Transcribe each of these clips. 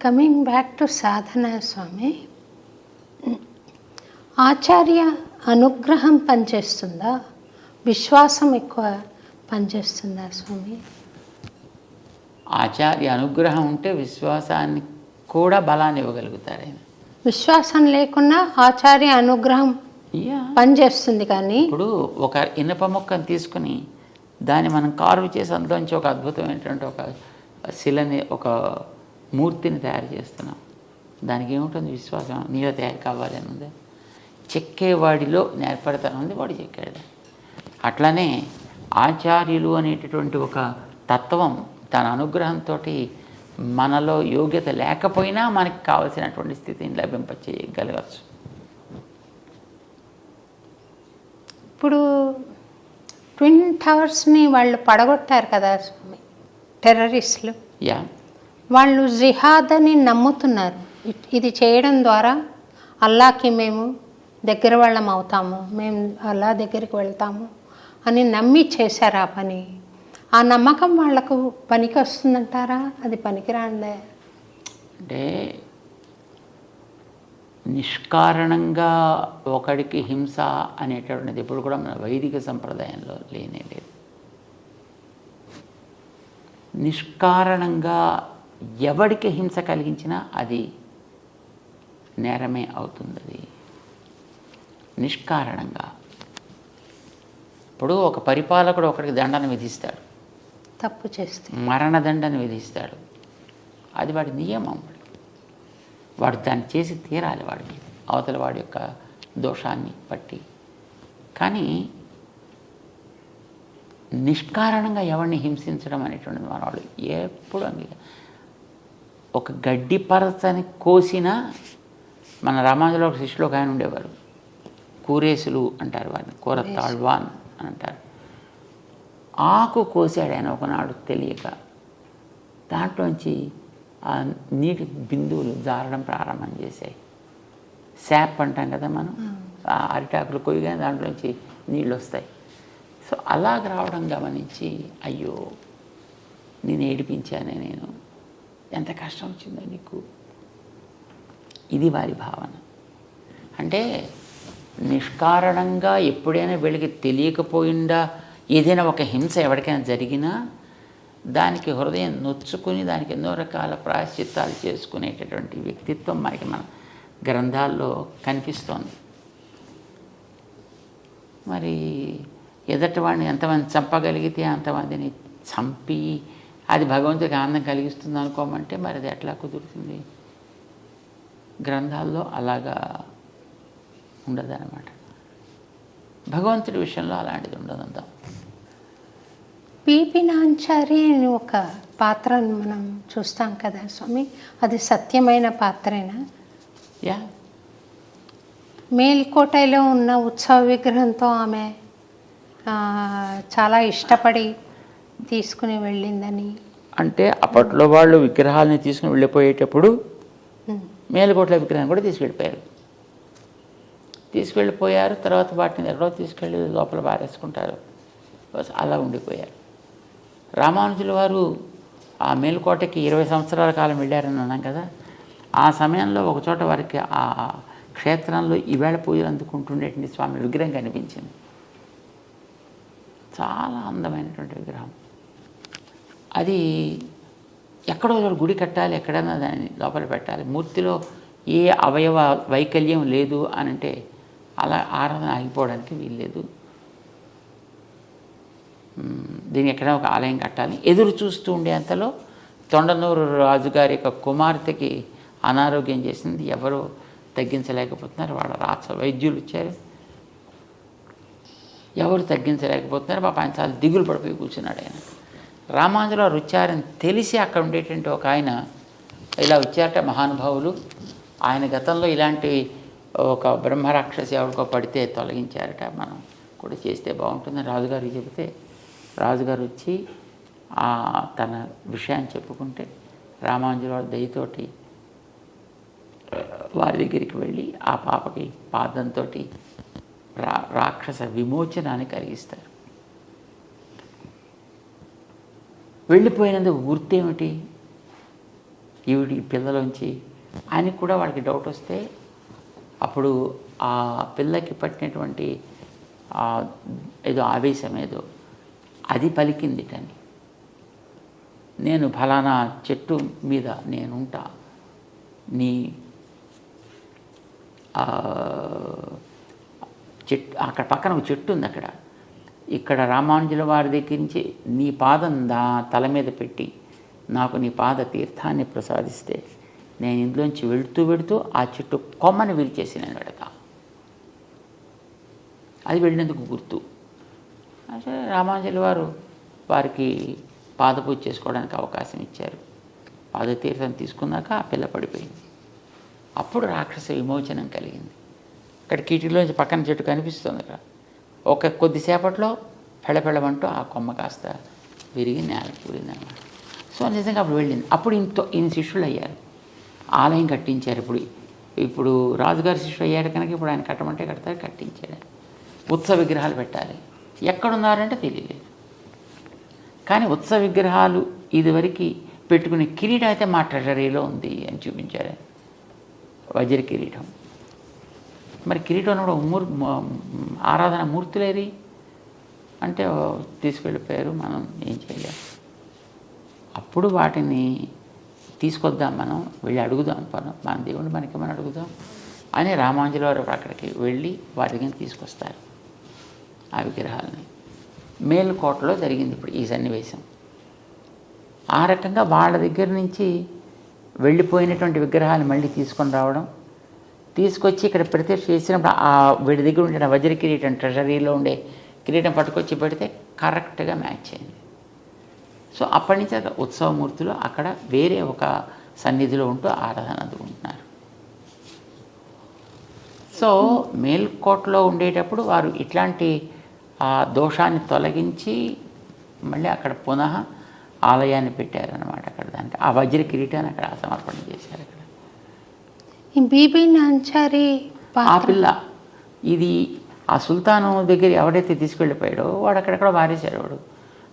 Coming back to సాధన స్వామి, ఆచార్య అనుగ్రహం పనిచేస్తుందా, విశ్వాసం ఎక్కువ పనిచేస్తుందా స్వామి? ఆచార్య అనుగ్రహం ఉంటే విశ్వాసాన్ని కూడా బలాన్ని ఇవ్వగలుగుతారు ఆయన. విశ్వాసం లేకున్నా ఆచార్య అనుగ్రహం పనిచేస్తుంది. కానీ ఇప్పుడు ఒక ఇనప మొక్కను తీసుకుని దాన్ని మనం కార్వ్ చేసి అందులోంచి ఒక అద్భుతమైనటువంటి ఒక శిలని, ఒక మూర్తిని తయారు చేస్తున్నాం. దానికి ఏముంటుంది? విశ్వాసం. నీళ్ళ తయారు కావాలి అని ఉంది, చెక్కేవాడిలో నేర్పడతాను ఉంది, వాడు చెక్కాడు. అట్లానే ఆచార్యులు అనేటటువంటి ఒక తత్వం తన అనుగ్రహంతో మనలో యోగ్యత లేకపోయినా మనకి కావలసినటువంటి స్థితిని లభింపచేయగలగచ్చు. ఇప్పుడు ట్విన్ టవర్స్ని వాళ్ళు పడగొట్టారు కదా స్వామి, టెర్రరిస్టులు. వాళ్ళు జిహాద్ అని నమ్ముతున్నారు. ఇది చేయడం ద్వారా అల్లాకి మేము దగ్గర వాళ్ళం అవుతాము, మేము అల్లా దగ్గరికి వెళ్తాము అని నమ్మి చేశారు ఆ పని. ఆ నమ్మకం వాళ్లకు పనికి వస్తుందంటారా? అది పనికిరాందే. అంటే నిష్కారణంగా ఒకడికి హింస అనేటటువంటిది ఎప్పుడు కూడా మన వైదిక సంప్రదాయంలో లేనే లేదు. నిష్కారణంగా ఎవడికి హింస కలిగించినా అది నేరమే అవుతుంది. అది నిష్కారణంగా. ఇప్పుడు ఒక పరిపాలకుడు ఒకడికి దండన విధిస్తాడు, తప్పు చేస్తే మరణదండను విధిస్తాడు. అది వాడి నియమం. వాడు దాన్ని చేసి తీరాలి, వాడికి అవతల వాడి యొక్క దోషాన్ని బట్టి. కానీ నిష్కారణంగా ఎవరిని హింసించడం అనేటువంటిది మన వాళ్ళు ఎప్పుడు ఒక గడ్డి పరచని కోసినా, మన రామానుజులో ఒక శిష్యులు ఒక ఆయన ఉండేవారు, కూరేసులు అంటారు వారిని, కూరతాళ్వాన్ అని అంటారు. ఆకు కోసాడు ఆయన ఒకనాడు తెలియక. దాంట్లోంచి ఆ నీటి బిందువులు జారడం ప్రారంభం చేశాయి. శాప్ అంటాం కదా మనం, ఆ అరిటాకులు కొయ్యగానే దాంట్లోంచి నీళ్ళు వస్తాయి. సో అలాగ రావడం గమనించి, అయ్యో నేను ఏడిపించానే, నేను ఎంత కష్టం వచ్చిందో నీకు. ఇది వారి భావన. అంటే నిష్కారణంగా ఎప్పుడైనా వీళ్ళకి తెలియకపోయిందా ఏదైనా ఒక హింస ఎవరికైనా జరిగినా దానికి హృదయం నొచ్చుకుని దానికి ఎన్నో రకాల ప్రాయశ్చిత్తాలు చేసుకునేటటువంటి వ్యక్తిత్వం మనకి మన గ్రంథాల్లో కనిపిస్తోంది. మరి ఎదటి వాడిని ఎంతమంది చంపగలిగితే అంతమందిని చంపి అది భగవంతుడికి ఆనందం కలిగిస్తుంది అనుకోమంటే మరి అది ఎట్లా కుదురుతుంది? గ్రంథాల్లో అలాగా ఉండదన్నమాట. భగవంతుడి విషయంలో అలాంటిది ఉండదంతా. పిపి నాంచారి అని ఒక పాత్రను మనం చూస్తాం కదా స్వామి, అది సత్యమైన పాత్రేనా? మేల్కోటలో ఉన్న ఉత్సవ విగ్రహంతో ఆమె చాలా ఇష్టపడి తీసుకుని వెళ్ళిందని. అంటే అప్పట్లో వాళ్ళు విగ్రహాలని తీసుకుని వెళ్ళిపోయేటప్పుడు మేలుకోటల విగ్రహాన్ని కూడా తీసుకెళ్ళిపోయారు. తర్వాత వాటిని ఎక్కడో తీసుకెళ్ళి లోపల పారేసుకుంటారు, అలా ఉండిపోయారు. రామానుజుల వారు ఆ మేలుకోటకి 20 సంవత్సరాల కాలం వెళ్ళారని అన్నాం కదా. ఆ సమయంలో ఒకచోట వారికి ఆ క్షేత్రంలో ఈవేళ పూజలు అందుకుంటుండేటువంటి స్వామి విగ్రహం కనిపించింది. చాలా అందమైనటువంటి విగ్రహం. అది ఎక్కడో గుడి కట్టాలి, ఎక్కడైనా దాన్ని లోపల పెట్టాలి, మూర్తిలో ఏ అవయవ వైకల్యం లేదు అని అంటే అలా ఆరాధన ఆగిపోవడానికి వీల్లేదు. దీన్ని ఎక్కడైనా ఒక ఆలయం కట్టాలి. ఎదురు చూస్తూ ఉండే అంతలో తొండనూరు రాజుగారి యొక్క కుమార్తెకి అనారోగ్యం చేసింది, ఎవరు తగ్గించలేకపోతున్నారు. వాళ్ళ వైద్యులు వచ్చారు, ఎవరు తగ్గించలేకపోతున్నారు. పాప ఆయన చాలా దిగులు పడిపోయి కూర్చున్నాడు. ఆయన రామానుజుల వారు వచ్చారని తెలిసి అక్కడ ఉండేటువంటి ఒక ఆయన ఇలా వచ్చారట మహానుభావులు. ఆయన గతంలో ఇలాంటి ఒక బ్రహ్మరాక్షసి ఎవరికో పడితే తొలగించారట, మనం కూడా చేస్తే బాగుంటుందని రాజుగారికి చెబితే రాజుగారు వచ్చి తన విషయాన్ని చెప్పుకుంటే రామానుజుల వారి దయతోటి వారి దగ్గరికి వెళ్ళి ఆ పాపకి పాదంతో రాక్షస విమోచనాన్ని కలిగిస్తారు. వెళ్ళిపోయినందుకు గుర్తేమిటి? ఈవిడి పిల్లలోంచి అని కూడా వాళ్ళకి డౌట్ వస్తే అప్పుడు ఆ పిల్లకి పట్టినటువంటి ఏదో ఆవేశం ఏదో అది పలికిందిటని, నేను ఫలానా చెట్టు మీద నేనుంటా, నీ చెట్టు అక్కడ పక్కన ఒక చెట్టు ఉంది, అక్కడ ఇక్కడ రామానుజుల వారి దగ్గర నుంచి నీ పాదం తల మీద పెట్టి నాకు నీ పాద తీర్థాన్ని ప్రసాదిస్తే నేను ఇంట్లోంచి వెళుతూ ఆ చెట్టు కొమ్మని విరిచేసి నేను వెళతా. అది వెళ్ళినందుకు గుర్తు. అంటే రామానుజుల వారు వారికి పాదపూజ చేసుకోవడానికి అవకాశం ఇచ్చారు. పాదతీర్థం తీసుకున్నాక ఆ పిల్ల పడిపోయింది. అప్పుడు రాక్షస విమోచనం కలిగింది. అక్కడ కిటికీలోంచి పక్కన చెట్టు కనిపిస్తుంది. అక్కడ ఒక కొద్దిసేపట్లో పెళ్ళమంటూ ఆ కొమ్మ కాస్త విరిగి నేలకి ఊరిందనమాట. సో నిజంగా అప్పుడు వెళ్ళింది. అప్పుడు ఈయన శిష్యులు అయ్యారు, ఆలయం కట్టించారు. ఇప్పుడు రాజుగారి శిష్యులు అయ్యారు కనుక ఇప్పుడు ఆయన కట్టమంటే కడతారు, కట్టించాడు. ఉత్సవ విగ్రహాలు పెట్టాలి, ఎక్కడున్నారంటే తెలియలేదు. కానీ ఉత్సవ విగ్రహాలు ఇదివరకు పెట్టుకునే కిరీటం అయితే మా ట్రెజరీలో ఉంది అని చూపించారు, వజ్ర కిరీటం. మరి కిరీటం ఉన్నప్పుడు ఆరాధన మూర్తులేరి అంటే తీసుకెళ్ళిపోయారు, మనం ఏం చేయలేము. అప్పుడు వాటిని తీసుకొద్దాం, మనం వెళ్ళి అడుగుదాం, మన దేవుడిని మనకి మనం అడుగుదాం అని రామానుజుల వారు అక్కడికి వెళ్ళి వారి దగ్గర తీసుకొస్తారు ఆ విగ్రహాలని. మేలుకోటలో జరిగింది ఇప్పుడు ఈ సన్నివేశం. ఆ రకంగా వాళ్ళ దగ్గర నుంచి వెళ్ళిపోయినటువంటి విగ్రహాలు మళ్ళీ తీసుకొని రావడం, తీసుకొచ్చి ఇక్కడ ప్రతిష్ఠ చేసినప్పుడు ఆ వీడి దగ్గర ఉండే వజ్ర కిరీటం, ట్రెజరీలో ఉండే కిరీటం పట్టుకొచ్చి పెడితే కరెక్ట్గా మ్యాచ్ అయింది. సో అప్పటి నుంచి ఉత్సవమూర్తులు అక్కడ వేరే ఒక సన్నిధిలో ఉంటూ ఆరాధన అందుకుంటున్నారు. సో మేల్కోటలో ఉండేటప్పుడు వారు ఇట్లాంటి దోషాన్ని తొలగించి మళ్ళీ అక్కడ పునః ఆలయాన్ని పెట్టారనమాట. అక్కడ దానికి ఆ వజ్ర కిరీటాన్ని అక్కడ సమర్పణ చేశారు. అక్కడ బీబీ నాంచారి ఆ పిల్ల ఇది ఆ సుల్తాను దగ్గర ఎవడైతే తీసుకెళ్ళిపోయాడో వాడు అక్కడెక్కడ వారేశాడు. వాడు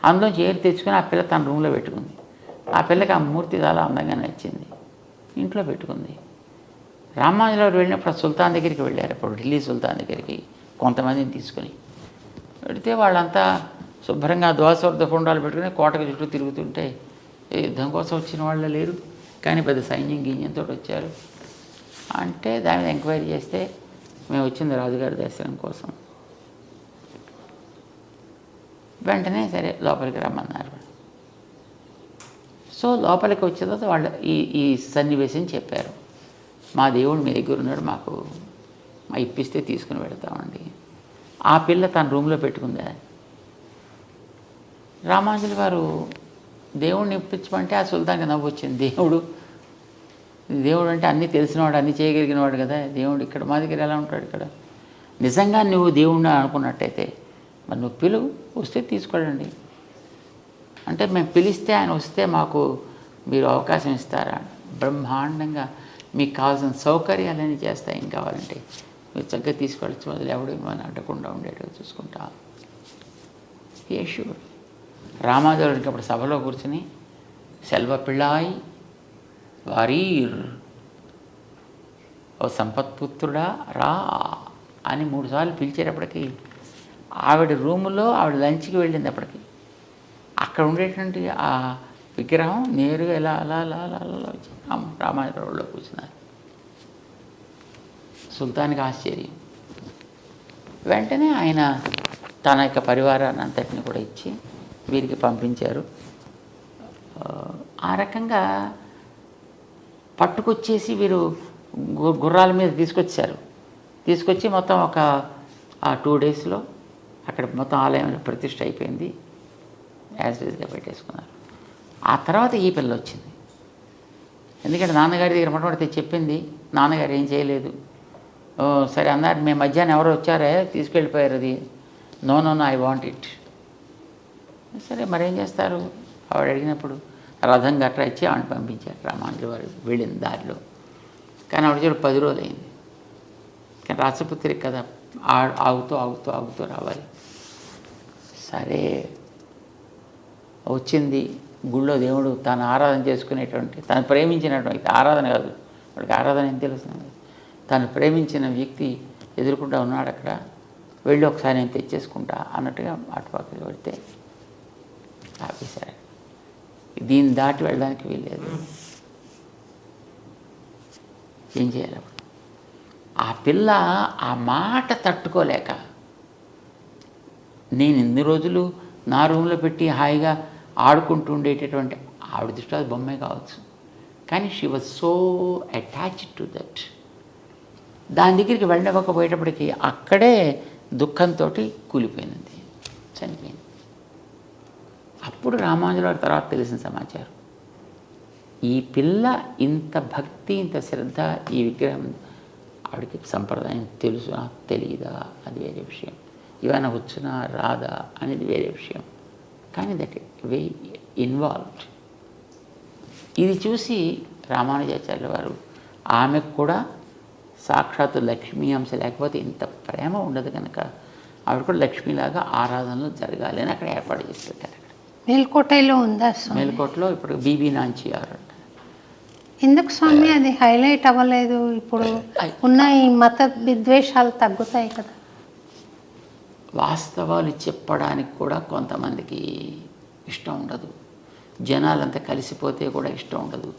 అందులోంచి ఏరు తెచ్చుకొని ఆ పిల్ల తన రూమ్లో పెట్టుకుంది. ఆ పిల్లకి ఆ మూర్తి చాలా అందంగా నచ్చింది, ఇంట్లో పెట్టుకుంది. రామానుజుల వారు వెళ్ళినప్పుడు ఆ సుల్తాన్ దగ్గరికి వెళ్ళారు. అప్పుడు ఢిల్లీ సుల్తాన్ దగ్గరికి కొంతమందిని తీసుకుని వెళితే వాళ్ళంతా శుభ్రంగా ద్వాసవర్ధ పుండాలు పెట్టుకుని కోటకు చుట్టూ తిరుగుతుంటే యుద్ధం కోసం వచ్చిన వాళ్ళు లేరు, కానీ పెద్ద సైన్యం గింజంతో వచ్చారు. అంటే దాని మీద ఎంక్వైరీ చేస్తే మేము వచ్చింది రాజుగారి దర్శనం కోసం. వెంటనే సరే లోపలికి రమ్మన్నారు. సో లోపలికి వచ్చిన తర్వాత వాళ్ళు ఈ సన్నివేశం చెప్పారు. మా దేవుడు మీ దగ్గర ఉన్నాడు, మాకు ఇప్పిస్తే తీసుకుని వెళతామండి. ఆ పిల్ల తన రూమ్లో పెట్టుకుందా. రామానుజుల వారు దేవుడిని ఇప్పించమంటే ఆ సుల్తాన్కి నవ్వు వచ్చింది. దేవుడు అంటే అన్నీ తెలిసినవాడు, అన్నీ చేయగలిగినవాడు కదా దేవుడు. ఇక్కడ మా దగ్గర ఎలా ఉంటాడు? ఇక్కడ నిజంగా నువ్వు దేవుడిని అనుకున్నట్టయితే మరి నువ్వు పిలువు, వస్తే తీసుకెళ్ళండి అంటే మేము పిలిస్తే ఆయన వస్తే మాకు మీరు అవకాశం ఇస్తారా? బ్రహ్మాండంగా మీకు కావాల్సిన సౌకర్యాలన్నీ చేస్తాయి. ఏం కావాలంటే మీరు చక్కగా తీసుకెళ్ళచ్చు, మొదలు ఎవడు మనం అడ్డకుండా ఉండేటట్టు చూసుకుంటా. యేషూర్ రామానుజులకి అప్పుడు సభలో కూర్చుని సెల్వ పిళ్ళాయి వారీర్ ఓ సంపత్పుత్రుడా రా అని 3 సార్లు పిలిచేటప్పటికి ఆవిడ రూములో ఆవిడ లంచ్కి వెళ్ళింది. అప్పటికి అక్కడ ఉండేటువంటి ఆ విగ్రహం నేరుగా ఇలా అలా అలా అలా అలా వచ్చి రామానుజులలో కూర్చున్నారు. సుల్తాన్కి ఆశ్చర్యం. వెంటనే ఆయన తన యొక్క పరివారాన్ని అంతటిని కూడా ఇచ్చి వీరికి పంపించారు. ఆ రకంగా పట్టుకొచ్చేసి వీరు గుర్రాల మీద తీసుకొచ్చి మొత్తం ఒక 2 డేస్లో అక్కడ మొత్తం ఆలయంలో ప్రతిష్ఠ అయిపోయింది. యాజ్ యూజ్గా పెట్టేసుకున్నారు. ఆ తర్వాత ఈ పిల్ల వచ్చింది. ఎందుకంటే నాన్నగారి దగ్గర మొట్టమొదటి చెప్పింది, నాన్నగారు ఏం చేయలేదు. సరే అన్నారు, మేము మధ్యాహ్నం ఎవరో వచ్చారే తీసుకెళ్ళిపోయారు, అది నో ఐ వాంట్ ఇట్. సరే మరేం చేస్తారు? ఆవిడ అడిగినప్పుడు రథం గట్రా ఇచ్చి ఆవిడ పంపించారు. రామానుజుల వారు వెళ్ళిన దారిలో. కానీ ఆవిడ చూడ 10 రోజులు అయింది. కానీ రాసపుత్రికి కదా ఆగుతూ రావాలి. సరే వచ్చింది. గుళ్ళో దేవుడు తాను ఆరాధన చేసుకునేటువంటి, తను ప్రేమించినటువంటి ఆరాధన కాదు, వాడికి ఆరాధన ఏం తెలుస్తుంది, తను ప్రేమించిన వ్యక్తి ఎదురుకుండా ఉన్నాడు అక్కడ, వెళ్ళి ఒకసారి నేను తెచ్చేసుకుంటా అన్నట్టుగా అటుపక్కకి వెళ్తే ఆపేశారు. దీన్ని దాటి వెళ్ళడానికి వీల్లేదు. ఏం చేయాలి అప్పుడు? ఆ పిల్ల ఆ మాట తట్టుకోలేక, నేను ఇన్ని రోజులు నా రూమ్లో పెట్టి హాయిగా ఆడుకుంటూ ఉండేటటువంటి, ఆవిడ దృష్టిలో అది బొమ్మే కావచ్చు, కానీ she was so attached to that. దాని దగ్గరికి వెళ్ళకపోయేటప్పటికి అక్కడే దుఃఖంతో కూలిపోయినది, చనిపోయింది. అప్పుడు రామానుజుల వారి తర్వాత తెలిసిన సమాచారం, ఈ పిల్ల ఇంత భక్తి, ఇంత శ్రద్ధ, ఈ విగ్రహం ఆవిడకి సంప్రదాయం తెలుసా తెలియదా అది వేరే విషయం, ఇవన్న వచ్చునా రాదా అనేది వేరే విషయం, కానీ దట్ వే ఇన్వాల్వ్డ్. ఇది చూసి రామానుజాచార్యుల వారు ఆమెకు కూడా సాక్షాత్తు లక్ష్మీ అంశ లేకపోతే ఇంత ప్రేమ ఉండదు కనుక ఆవిడ కూడా లక్ష్మీలాగా ఆరాధనలు జరగాలి అని అక్కడ ఏర్పాటు చేసి పెట్టారు. అక్కడ మేల్కోటలో ఉందా? మేల్కోటలో ఇప్పుడు బీబీ నాంచియార్ అంట. ఎందుకు స్వామి అది హైలైట్ అవ్వలేదు? ఇప్పుడు ఉన్న ఈ మత విద్వేషాలు తగ్గుతాయి కదా. వాస్తవాలు చెప్పడానికి కూడా కొంతమందికి ఇష్టం ఉండదు, జనాలంతా కలిసిపోతే కూడా ఇష్టం ఉండదు,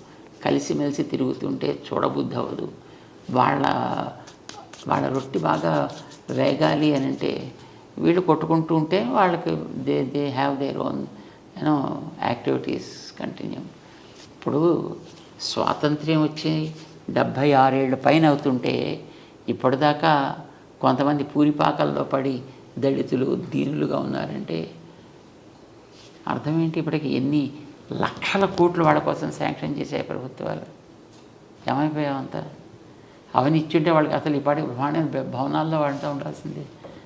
కలిసిమెలిసి తిరుగుతుంటే చూడబుద్ధి అవ్వదు. వాళ్ళ రొట్టి బాగా వేగాలి అని అంటే వీళ్ళు కొట్టుకుంటూ ఉంటే వాళ్ళకి they have their own activities continue. ఇప్పుడు స్వాతంత్ర్యం వచ్చి 76 ఏళ్ళ పైన అవుతుంటే ఇప్పటిదాకా కొంతమంది పూరిపాకల్లో పడి దళితులు దీనులుగా ఉన్నారంటే అర్థం ఏంటి? ఇప్పటికి ఎన్ని లక్షల కోట్లు వాళ్ళ కోసం శాంక్షన్ చేశాయి ప్రభుత్వాలు. ఏమైపోయావంతా? అవన్నీ ఇచ్చుంటే వాళ్ళకి అసలు ఇప్పటి బ్రహ్మాండ భవనాల్లో వాడుతూ ఉండాల్సిందే,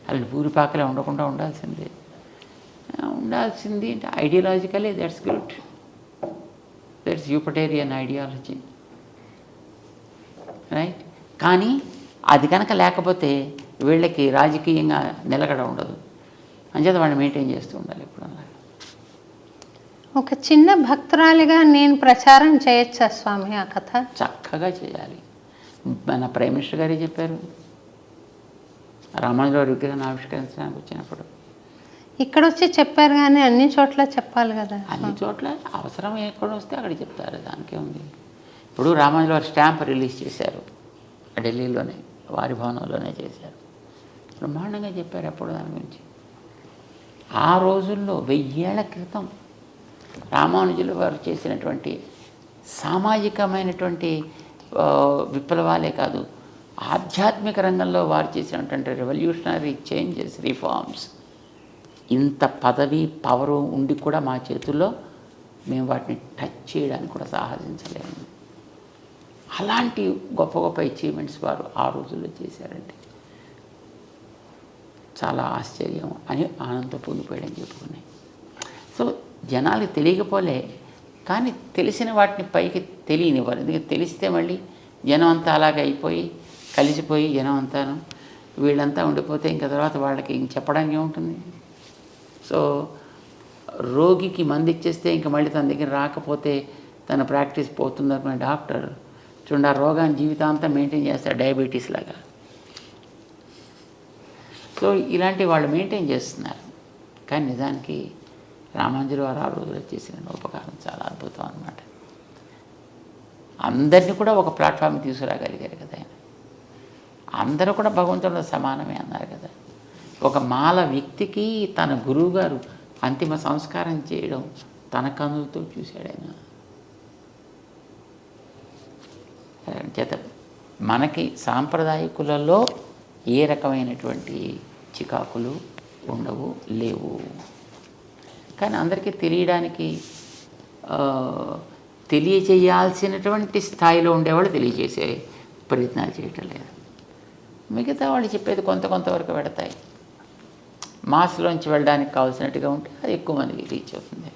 అలా పూరిపాకలే ఉండకుండా ఉండాల్సింది అంటే ideologically that's good, that's utopian ideology, right. కానీ అది కనుక లేకపోతే వీళ్ళకి రాజకీయంగా నిలకడ ఉండదు, అంచేత వాడిని మెయింటైన్ చేస్తూ ఉండాలి ఎప్పుడు. ఒక చిన్న భక్తురాలిగా నేను ప్రచారం చేయొచ్చా స్వామి ఆ కథ? చక్కగా చేయాలి. మన ప్రైమ్ మినిస్టర్ గారే చెప్పారు రామానుజుల విగ్రహాన్ని ఆవిష్కరించడానికి వచ్చినప్పుడు. ఇక్కడ వచ్చి చెప్పారు కానీ అన్ని చోట్ల చెప్పాలి కదా. అన్ని చోట్ల అవసరం ఎక్కడ వస్తే అక్కడ చెప్తారు, దానికే ఉంది. ఇప్పుడు రామానుజుల వారి స్టాంప్ రిలీజ్ చేశారు ఢిల్లీలోనే, వారి భవనంలోనే చేశారు, బ్రహ్మాండంగా చెప్పారు అప్పుడు దాని గురించి. ఆ రోజుల్లో 1000 ఏళ్ల క్రితం రామానుజుల వారు చేసినటువంటి సామాజికమైనటువంటి విప్లవాలే కాదు, ఆధ్యాత్మిక రంగంలో వారు చేసినటువంటి రెవల్యూషనరీ చేంజెస్, రిఫార్మ్స్, ఇంత పదవి పవరు ఉండి కూడా మా చేతుల్లో మేము వాటిని టచ్ చేయడానికి కూడా సాహసించలేము. అలాంటి గొప్ప గొప్ప అచీవ్మెంట్స్ వారు ఆ రోజుల్లో చేశారంటే చాలా ఆశ్చర్యం అని ఆనందం పొందిపోయాడని చెప్పుకున్నాయి. సో జనాలకు తెలియకపోలే, కానీ తెలిసిన వాటిని పైకి తెలియనివ్వాలి. ఎందుకంటే తెలిస్తే మళ్ళీ జనం అంతా అలాగే అయిపోయి కలిసిపోయి జనం అంతాను వీళ్ళంతా ఉండిపోతే ఇంకా తర్వాత వాళ్ళకి ఇంక చెప్పడానికి ఏముంటుంది. సో రోగికి మందు ఇచ్చేస్తే ఇంకా మళ్ళీ తన దగ్గర రాకపోతే తన ప్రాక్టీస్ పోతుందనుకునే డాక్టర్ చూడండి ఆ రోగాన్ని జీవితాంతం మెయింటైన్ చేస్తారు, డయాబెటీస్ లాగా. సో ఇలాంటి వాళ్ళు మెయింటైన్ చేస్తున్నారు. కానీ నిజానికి రామానుజుల వారు ఆ రోజులో చేసిన ఉపకారం చాలా అద్భుతం అన్నమాట. అందరినీ కూడా ఒక ప్లాట్ఫామ్ తీసుకురాగలిగారు కదా ఆయన. అందరూ కూడా భగవంతుడితో సమానమే అన్నారు కదా. ఒక మాల వ్యక్తికి తన గురువు గారు అంతిమ సంస్కారం చేయడం తన కన్నులతో చూశాడు ఆయన. చేత మనకి సాంప్రదాయకులలో ఏ రకమైనటువంటి చికాకులు ఉండవు, లేవు. కానీ అందరికీ తెలియడానికి తెలియచేయాల్సినటువంటి స్థాయిలో ఉండేవాళ్ళు తెలియజేసే ప్రయత్నాలు చేయటం లేదు. మిగతా వాళ్ళు చెప్పేది కొంతవరకు పెడతాయి. మాస్లోంచి వెళ్ళడానికి కావాల్సినట్టుగా ఉంటే అది ఎక్కువ మందికి రీచ్ అవుతుంది.